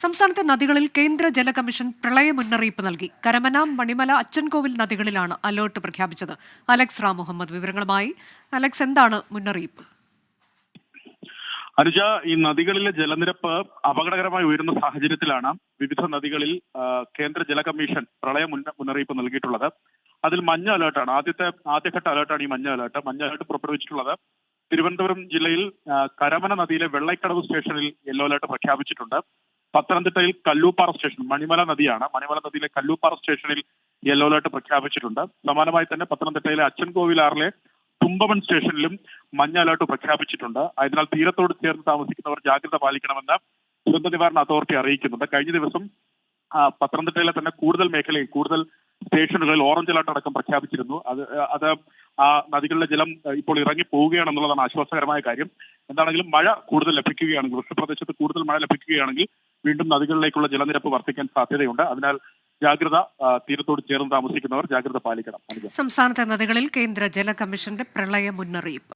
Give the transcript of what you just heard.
സംസ്ഥാനത്തെ നദികളിൽ കേന്ദ്ര ജല കമ്മീഷൻ പ്രളയ മുന്നറിയിപ്പ് നൽകി. കരമന, മണിമല, അച്ചൻകോവിൽ നദികളിലാണ് അലേർട്ട് പ്രഖ്യാപിച്ചത്. അലക്സ് റാം മുഹമ്മദ് വിവരങ്ങളുമായി. അലക്സ്, എന്താണ് മുന്നറിയിപ്പ്? അനുജ, ഈ നദികളിലെ ജലനിരപ്പ് അപകടകരമായി ഉയരുന്ന സാഹചര്യത്തിലാണ് വിവിധ നദികളിൽ കേന്ദ്ര ജല കമ്മീഷൻ പ്രളയ മുന്നറിയിപ്പ് നൽകിയിട്ടുള്ളത്. അതിൽ മഞ്ഞ അലേർട്ടാണ്. ആദ്യഘട്ട അലേർട്ടാണ് ഈ മഞ്ഞ അലേർട്ട് പുറപ്പെടുവിച്ചിട്ടുള്ളത്. തിരുവനന്തപുരം ജില്ലയിൽ കരമന നദിയിലെ വെള്ളൈക്കടവ് സ്റ്റേഷനിൽ യെല്ലോ അലേർട്ട് പ്രഖ്യാപിച്ചിട്ടുണ്ട്. പത്തനംതിട്ടയിൽ കല്ലൂപ്പാറ സ്റ്റേഷൻ, മണിമല നദിയാണ്, മണിമല നദിയിലെ കല്ലൂപ്പാറ സ്റ്റേഷനിൽ യെല്ലോ അലേർട്ട് പ്രഖ്യാപിച്ചിട്ടുണ്ട്. സമാനമായി തന്നെ പത്തനംതിട്ടയിലെ അച്ചൻകോവിലാറിലെ തുമ്പമൺ സ്റ്റേഷനിലും മഞ്ഞ അലേർട്ട് പ്രഖ്യാപിച്ചിട്ടുണ്ട്. അതിനാൽ തീരത്തോട് ചേർന്ന് താമസിക്കുന്നവർ ജാഗ്രത പാലിക്കണമെന്ന് ദുരന്ത നിവാരണ അതോറിറ്റി അറിയിക്കുന്നുണ്ട്. കഴിഞ്ഞ ദിവസം പത്തനംതിട്ടയിലെ തന്നെ കൂടുതൽ സ്റ്റേഷനുകളിൽ ഓറഞ്ച് അലർട്ട് അടക്കം പ്രഖ്യാപിച്ചിരുന്നു. അത് ആ നദികളിലെ ജലം ഇപ്പോൾ ഇറങ്ങി പോവുകയാണെന്നുള്ളതാണ് ആശ്വാസകരമായ കാര്യം. എന്താണെങ്കിലും മഴ കൂടുതൽ ലഭിക്കുകയാണെങ്കിൽ, വൃഷ്ടിപ്രദേശത്ത് കൂടുതൽ മഴ ലഭിക്കുകയാണെങ്കിൽ വീണ്ടും നദികളിലേക്കുള്ള ജലനിരപ്പ് വർദ്ധിക്കാൻ സാധ്യതയുണ്ട്. അതിനാൽ തീരത്തോട് ചേർന്ന് താമസിക്കുന്നവർ ജാഗ്രത പാലിക്കണം. സംസ്ഥാനത്തെ നദികളിൽ കേന്ദ്ര ജല കമ്മീഷന്റെ പ്രളയ മുന്നറിയിപ്പ്.